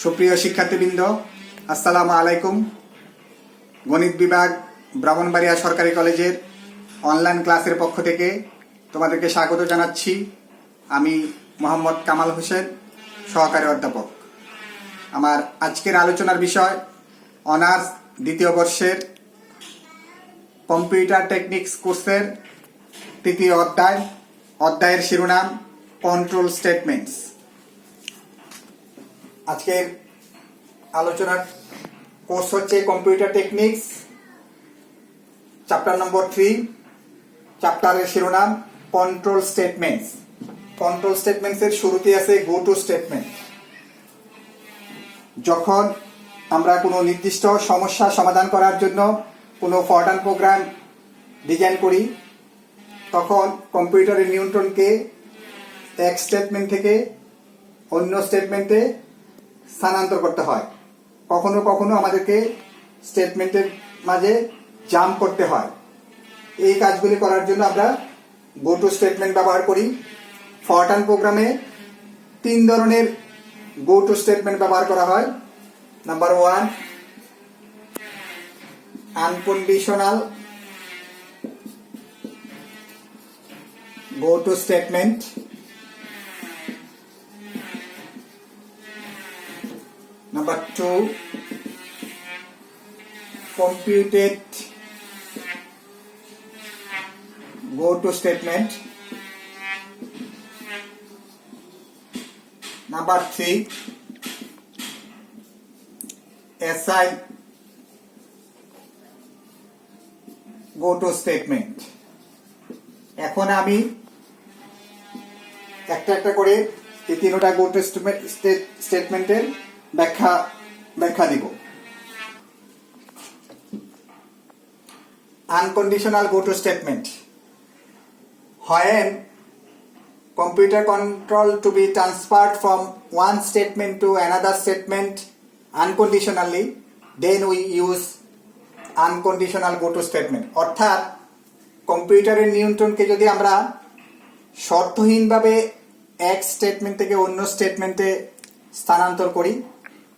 সুপ্রিয় শিক্ষার্থীবৃন্দ, আসসালামু আলাইকুম। গণিত বিভাগ ব্রাহ্মণবাড়িয়া সরকারি কলেজের অনলাইন ক্লাসের পক্ষ থেকে তোমাদেরকে স্বাগত জানাচ্ছি। আমি মোহাম্মদ কামাল হোসেন, সহকারী অধ্যাপক। আমার আজকের আলোচনার বিষয় অনার্স দ্বিতীয় বর্ষের কম্পিউটার টেকনিক্স কোর্সের তৃতীয় অধ্যায়ের শিরোনাম কন্ট্রোল স্টেটমেন্টস। আজকের আলোচনার কোর্স হচ্ছে কম্পিউটার টেকনিক্স, চ্যাপ্টার নম্বর 3। চ্যাপ্টারের শিরোনাম কন্ট্রোল স্টেটমেন্টস। কন্ট্রোল স্টেটমেন্টসের শুরুতে আছে গো টু স্টেটমেন্ট। যখন আমরা কোনো নির্দিষ্ট সমস্যা সমাধান করার জন্য কোনো ফরওয়ার্ড প্রোগ্রাম ডিজাইন করি, তখন কম্পিউটারের নিয়ন্ত্রণকে এক স্টেটমেন্ট থেকে অন্য স্টেটমেন্টে স্থানান্তর করতে হয়। কখনো কখনো আমাদেরকে স্টেটমেন্টের মাঝে জাম্প করতে হয়। এই কাজগুলি করার জন্য আমরা গো টু স্টেটমেন্ট ব্যবহার করি। ফরওয়ার্ড প্রোগ্রামে 3 ধরনের গো টু স্টেটমেন্ট ব্যবহার করা হয়। Number 1, unconditional go to statement. Number 2, computed go to statement. Number 3, assign go to statement. এখন আমি একটা করে এই 3টা গো টু স্টেটমেন্টের ব্যাখ্যা দিব। Unconditional go to statement: when computer control to be transferred from one statement to another statement unconditionally, then we use unconditional go to statement. অর্থাৎ কম্পিউটারের নিয়ন্ত্রণকে যদি আমরা শর্তহীনভাবে এক স্টেটমেন্ট থেকে অন্য স্টেটমেন্টে স্থানান্তর করি,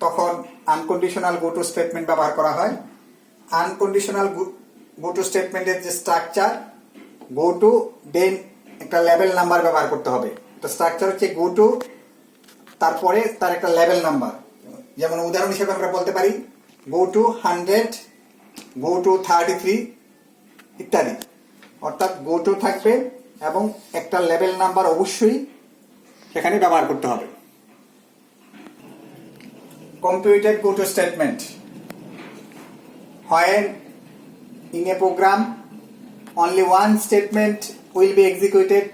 তখন আনকন্ডিশনাল গো টু স্টেটমেন্ট ব্যবহার করা হয়। আনকন্ডিশনাল গো টু স্টেটমেন্টের যে স্ট্রাকচার, গো টু দেন একটা লেভেল নাম্বার ব্যবহার করতে হবে। তো স্ট্রাকচার হচ্ছে গো টু, তারপরে তার একটা লেভেল নাম্বার। যেমন উদাহরণ হিসেবে আমরা বলতে পারি গো টু 100, গো টু 33 ইত্যাদি। অর্থাৎ গো টু থাকবে এবং একটা লেভেল নাম্বার অবশ্যই সেখানে ব্যবহার করতে হবে। Computed go to statement: when in a program only one statement will be executed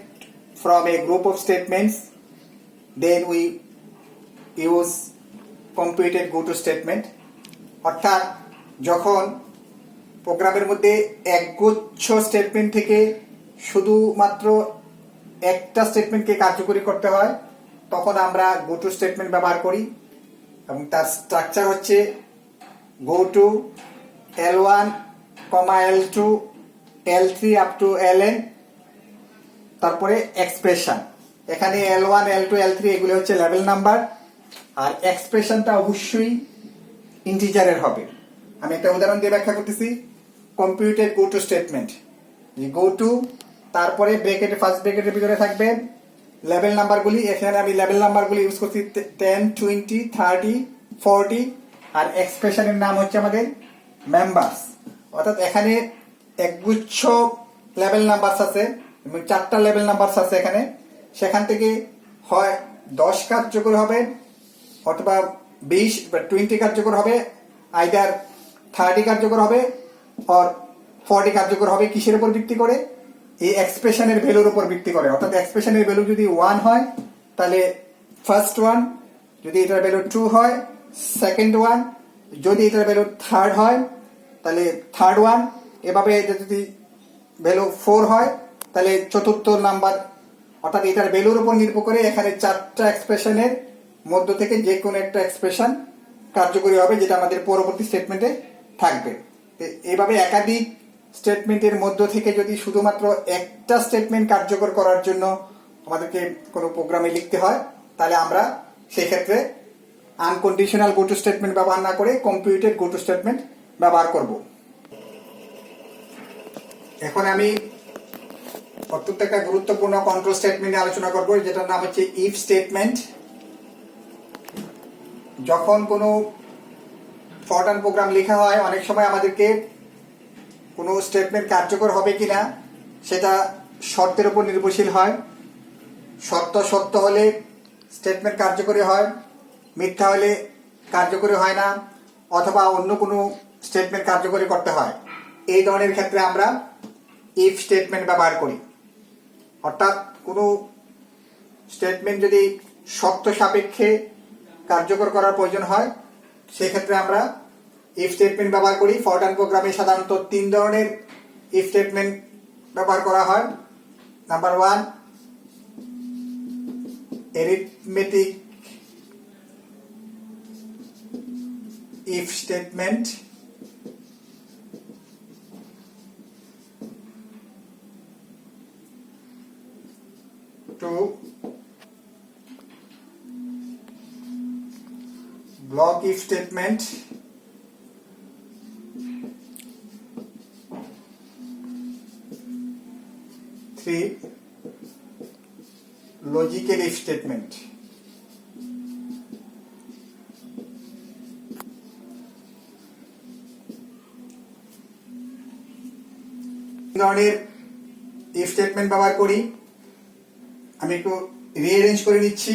from a group of statements, then we use computed go to statement. অর্থাৎ যখন প্রোগ্রামের মধ্যে একগুচ্ছ স্টেটমেন্ট থেকে শুধুমাত্র একটা স্টেটমেন্টকে কার্যকরী করতে হয়, তখন আমরা গো টু স্টেটমেন্ট ব্যবহার করি এবং তার স্ট্রাকচার হচ্ছে go to L1, L2, L3 up to Ln, তারপরে এক্সপ্রেশন। এখানে L1, L2, L3 এগুলো হচ্ছে লেভেল নাম্বার, আর এক্সপ্রেশনটা অবশ্যই ইন্টিজারের হবে। আমি একটা উদাহরণ দিয়ে ব্যাখ্যা করতেছি। Computed go to statement, go to, তারপরে ব্র্যাকেটে ফার্স্ট ব্র্যাকেটের ভিতরে থাকবে লেভেল নাম্বারগুলি। এখানে আমি লেভেল নাম্বারগুলি ইউজ করছি 10, 20, 30, 40, আর এক্সপ্রেশনের নাম হচ্ছে আমাদের মেম্বার্স। অর্থাৎ এখানে একগুচ্ছ লেভেল নাম্বারস আছে এবং 4টা লেভেল নাম্বারস আছে এখানে। সেখান থেকে হয় 10 কার্যকর হবে, অথবা 20 বা 20 কার্যকর হবে, আইদার 30 কার্যকর হবে আর 40 কার্যকর হবে। কিসের উপর ভিত্তি করে? এই এক্সপ্রেশনের ভ্যালুর উপর ভিত্তি করে। অর্থাৎ এক্সপ্রেশনের ভ্যালু যদি 1 হয় তাহলে ফার্স্ট 1, যদি এটার ভ্যালু 2 হয় সেকেন্ড 1, যদি এটার ভ্যালু 3rd হয় তাহলে থার্ড 1, এভাবে যদি ভ্যালু 4 হয় তাহলে চতুর্থ নাম্বার। অর্থাৎ এটার ভ্যালুর উপর নির্ভর করে এখানে 4টা এক্সপ্রেশনের মধ্য থেকে যে কোনো একটা এক্সপ্রেশন কার্যকরী হবে, যেটা আমাদের পরবর্তী স্টেটমেন্টে থাকবে। এইভাবে একাধিক স্টেটমেন্টের মধ্য থেকে যদি শুধুমাত্র একটা স্টেটমেন্ট কার্যকর করার জন্য আমাদেরকে কোনো প্রোগ্রামে লিখতে হয়, তাহলে আমরা সেই ক্ষেত্রে আনকন্ডিশনাল গো টু স্টেটমেন্ট ব্যবহার না করে কম্পিউটেড গো টু স্টেটমেন্ট ব্যবহার করব। এখন আমি অত্যন্ত একটা গুরুত্বপূর্ণ কন্ট্রোল স্টেটমেন্ট নিয়ে আলোচনা করব, যেটার নাম হচ্ছে ইফ স্টেটমেন্ট। যখন কোনো ফরট্রান প্রোগ্রাম লেখা হয়, অনেক সময় আমাদেরকে কোনো স্টেটমেন্ট কার্যকর হবে কিনা সেটা শর্তের উপর নির্ভরশীল হয়। শর্ত সত্য হলে স্টেটমেন্ট কার্যকরী হয়, মিথ্যা হলে কার্যকরী হয় না, অথবা অন্য কোনো স্টেটমেন্ট কার্যকরী করতে হয়। এই ধরনের ক্ষেত্রে আমরা ইফ স্টেটমেন্ট ব্যবহার করি। অর্থাৎ কোনো স্টেটমেন্ট যদি শর্ত সাপেক্ষে কার্যকর করার প্রয়োজন হয়, সেক্ষেত্রে আমরা ইফ স্টেটমেন্ট ব্যবহার করি। ফরট্রান প্রোগ্রামে সাধারণত 3 ধরনের ইফ স্টেটমেন্ট ব্যবহার করা হয়। Number 1, arithmetic if statement, two, block if statement, three, logical if statement. ধরনের ইফ স্টেটমেন্ট ব্যবহার করি। আমি একটু রিঅ্যারেঞ্জ করে নিচ্ছি।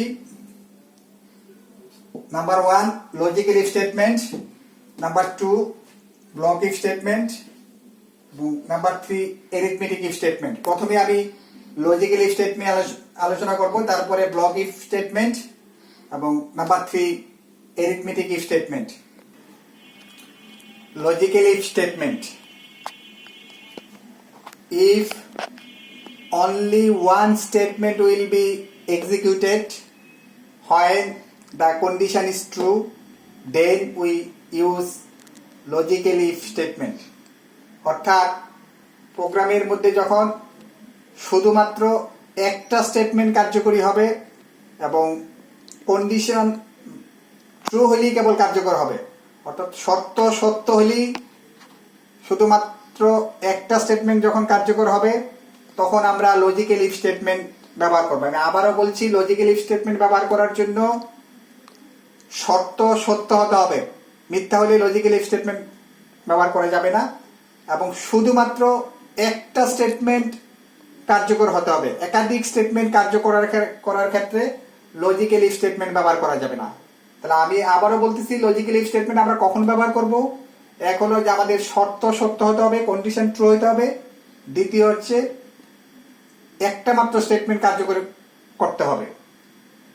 Number 1, logical if statement. Number 2, block if statement. Number 3, arithmetic if statement. প্রথমে আমি লজিক্যাল ইফ স্টেটমেন্ট আলোচনা করব, তারপরে ব্লক ইফ স্টেটমেন্ট, এবং number 3, arithmetic if statement. Logical if statement: if only one statement will be executed when the condition is true, then we use logical if statement. অর্থাৎ প্রোগ্রামের মধ্যে যখন শুধুমাত্র একটা স্টেটমেন্ট কার্যকরী হবে এবং কন্ডিশন ট্রু হলেই কেবল কার্যকর হবে, অর্থাৎ শর্ত সত্য হলেই শুধুমাত্র একটা স্টেটমেন্ট যখন কার্যকর হবে, তখন আমরা লজিক্যাল ইফ স্টেটমেন্ট ব্যবহার করব। আমি আবারও বলছি, লজিক্যাল ইফ স্টেটমেন্ট ব্যবহার করার জন্য শর্ত সত্য হতে হবে, মিথ্যা হলে লজিক্যাল ইফ স্টেটমেন্ট ব্যবহার করা যাবে না, এবং শুধুমাত্র একটা স্টেটমেন্ট কার্যকর হতে হবে। একাধিক স্টেটমেন্ট কার্যকর করার ক্ষেত্রে লজিক্যাল ইফ স্টেটমেন্ট ব্যবহার করা যাবে না। তাহলে আমি আবারও বলতেছি, লজিক্যাল ইফ স্টেটমেন্ট আমরা কখন ব্যবহার করব? এক হলো যে আমাদের শর্ত সত্য হতে হবে, কন্ডিশন ট্রু হতে হবে। দ্বিতীয় হচ্ছে একটা মাত্র স্টেটমেন্ট কার্যকর করতে হবে।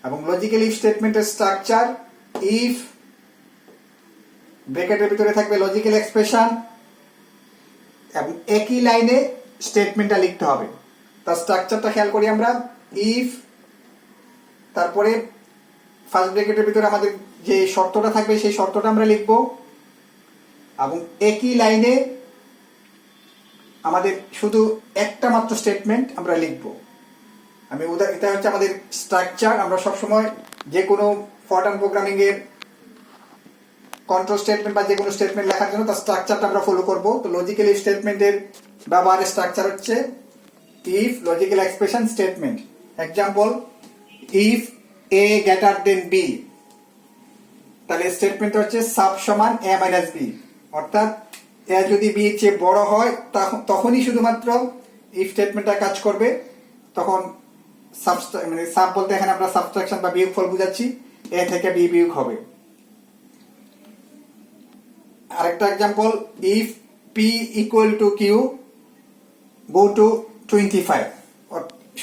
এবং লজিক্যাল ইফ স্টেটমেন্টের স্ট্রাকচার: ইফ, ব্র্যাকেটের ভিতরে থাকবে লজিক্যাল এক্সপ্রেশন, এবং একই লাইনে স্টেটমেন্টটা লিখতে হবে। তার স্ট্রাকচারটা খেয়াল করি আমরা: ইফ, তারপরে ফার্স্ট ব্র্যাকেটের ভিতরে আমাদের যে শর্তটা থাকবে সেই শর্তটা আমরা লিখব, এবং একই লাইনে আমাদের শুধু একটা মাত্র স্টেটমেন্ট আমরা লিখব। এটা হচ্ছে আমাদের স্ট্রাকচার। আমরা সবসময় যে কোনো ফরট্রান প্রোগ্রামিং এর কন্ট্রোল স্টেটমেন্ট বা যে কোনো স্টেটমেন্ট লেখার জন্য তার স্ট্রাকচারটা আমরা ফলো করব। তো লজিক্যাল ইফ স্টেটমেন্টের ব্যবহারের স্ট্রাকচার হচ্ছে if, logical expression, statement. Example: if a greater than b, তাহলে স্টেটমেন্ট হচ্ছে সাব সমান এ মাইনাস বি। অর্থাৎ এ যদি বি এর চেয়ে বড় হয় তখনই শুধুমাত্র ইফ স্টেটমেন্টটা কাজ করবে। তখন সাব বলতে এখানে আমরা সাবট্রাকশন বা বিয়োগফল বুঝাচ্ছি, এ থেকে বি বিয়োগ হবে। আরেকটা example: if p equal to q go to 25।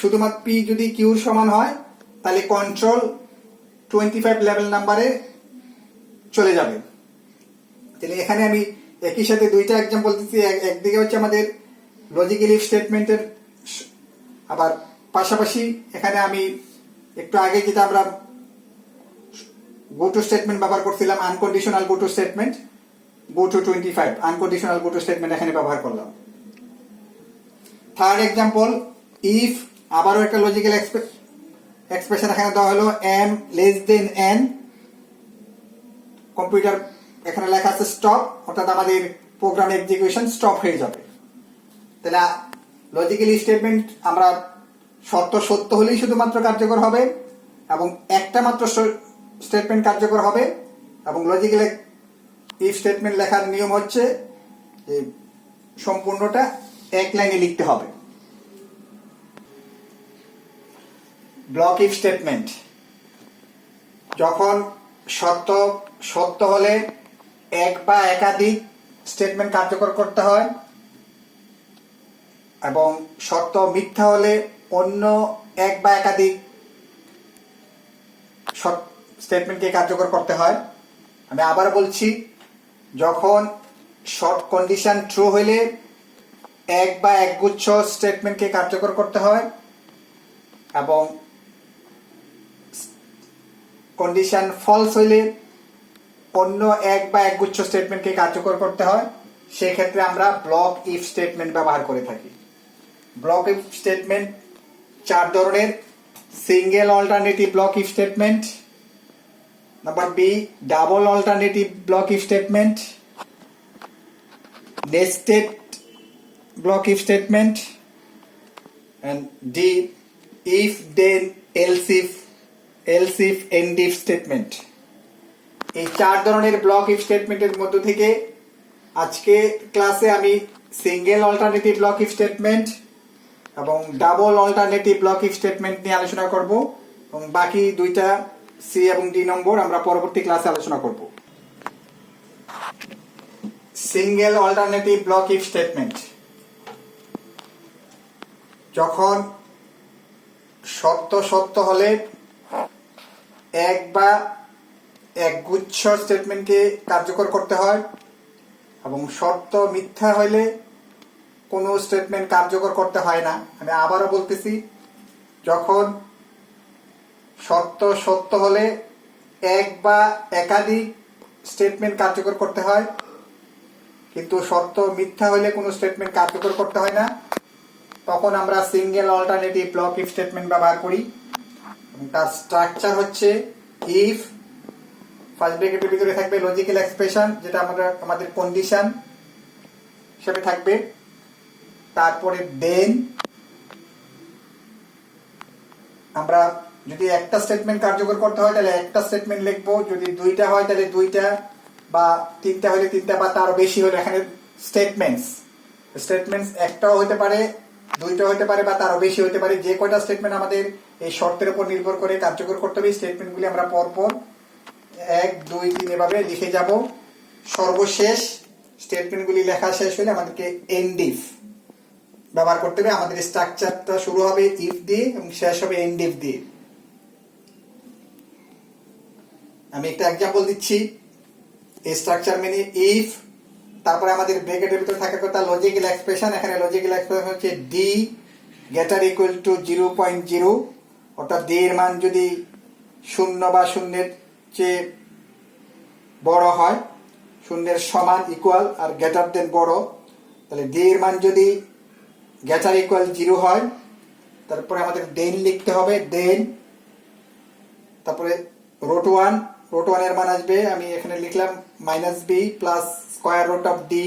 শুধুমাত্র পি যদি কিউর সমান হয় তাহলে কন্ট্রোল 25 লেভেল নাম্বারে চলে যাবে। তাহলে এখানে আমি একই সাথে দুইটা এক্সাম্পল দিচ্ছি। একদিকে হচ্ছে আমাদের লজিক্যাল ইফ স্টেটমেন্টের, আবার পাশাপাশি এখানে আমি একটু আগে যেটা আমরা গো টু স্টেটমেন্ট ব্যবহার করছিলাম, unconditional go to statement, go to 25 unconditional go to statement এখানে ব্যবহার করলাম। থার্ড এক্সাম্পল: ইফ, আবারও একটা লজিক্যাল এক্সপ্রেশন এখানে দেওয়া হলো m less than n, computer এখানে লেখা আছে স্টপ, অর্থাৎ আমাদের প্রোগ্রাম এক্সিকিউশন স্টপ হয়ে যাবে। তাহলে লজিক্যাল স্টেটমেন্ট আমরা শর্ত সত্য হলেই শুধুমাত্র কার্যকর হবে এবং একটা মাত্র স্টেটমেন্ট কার্যকর হবে। এবং লজিক্যাল ইফ স্টেটমেন্ট লেখার নিয়ম হচ্ছে যে সম্পূর্ণটা এক লাইনে লিখতে হবে। ব্লক ইফ স্টেটমেন্ট যখন সত্য হলে এক বা একাধিক স্টেটমেন্ট কার্যকর করতে হয় এবং শর্ত মিথ্যা হলে অন্য এক বা একাধিক স্টেটমেন্টকে কার্যকর করতে হয়। আমি আবার বলছি, যখন শর্ট কন্ডিশন ট্রু হইলে এক বা একগুচ্ছ স্টেটমেন্টকে কার্যকর করতে হয় এবং কন্ডিশন ফলস হইলে অন্য এক বা একগুচ্ছ স্টেটমেন্টকে কার্যকর করতে হয়। সেক্ষেত্রে আমরা ব্লক ইফ স্টেটমেন্ট ব্যবহার করে থাকি। ব্লক ইফ স্টেটমেন্ট 4 ধরনের: single alternative block if statement, number b double alternative block if statement, nested block if statement, and D if then else if end if statement। এই 4 ধরনের block if স্টেটমেন্টের মধ্য থেকে আজকে ক্লাসে আমি single alternative block if statement এবং double alternative block if statement নিয়ে আলোচনা করব এবং বাকি দুইটা সি এবং ডি নম্বর আমরা পরবর্তী ক্লাসে আলোচনা করব। Single alternative block if statement যখন সত্য হলে এক বা একগুচ্ছ স্টেটমেন্টকে কার্যকর করতে হয় এবং শর্ত মিথ্যা হইলে কোনো স্টেটমেন্ট কার্যকর করতে হয় না। আমি আবারও বলতেছি, যখন সত্য হলে এক বা একাধিক স্টেটমেন্ট কার্যকর করতে হয় কিন্তু শর্ত মিথ্যা হলে কোনো স্টেটমেন্ট কার্যকর করতে হয় না, তখন আমরা single alternative block if statement ব্যবহার করি। তার স্ট্রাকচার হচ্ছে ইফ, ফার্স্ট ব্র্যাকেটের ভিতরে থাকবে লজিক্যাল এক্সপ্রেশন যেটা আমাদের কন্ডিশন হিসেবে থাকবে, তারপরে দেন আমরা যদি একটা স্টেটমেন্ট কার্যকর করতে হয় তাহলে একটা স্টেটমেন্ট লিখবো, যদি দুইটা হয় তাহলে দুইটা, বা তিনটা হলে তিনটা, বা তারও বেশি হলে এখানে স্টেটমেন্টস একটাও হতে পারে, দুইটা হতে পারে, বা তারও বেশি হতে পারে। যে কয়টা স্টেটমেন্ট আমাদের এই শর্তের উপর নির্ভর করে কার্যকর করতে হবে, স্টেটমেন্টগুলি আমরা পরপর 1, 2, 3 এভাবে লিখে যাব। সর্বশেষ স্টেটমেন্টগুলি লেখা শেষ হলে আমাদেরকে এন্ড ইফ ব্যবহার করতে হবে। আমাদের স্ট্রাকচারটা শুরু হবে ইফ দিয়ে এবং শেষ হবে এন্ড ইফ দিয়ে। আমি একটা এক্সাম্পল দিচ্ছি। এই স্ট্রাকচার মেনে ইফ, তারপরে আমাদের ব্র্যাকেটের ভিতরে থাকার কথা লজিক্যাল এক্সপ্রেশন। এখানে লজিক্যাল এক্সপ্রেশন হচ্ছে ডি গ্রেটার ইকুয়াল টু 0.0, অর্থাৎ ডি এর মান যদি 0 বা 0-এর চেয়ে বড় হয়, 0-এর সমান ইকুয়াল আর গ্রেটার দেন বড়, তাহলে ডি এর মান যদি গ্রেটার ইকুয়াল 0 হয়, তারপরে আমাদের দেন লিখতে হবে। দেন তারপরে রুট 1 এর মান আসবে, আমি এখানে লিখলাম -b plus square root of D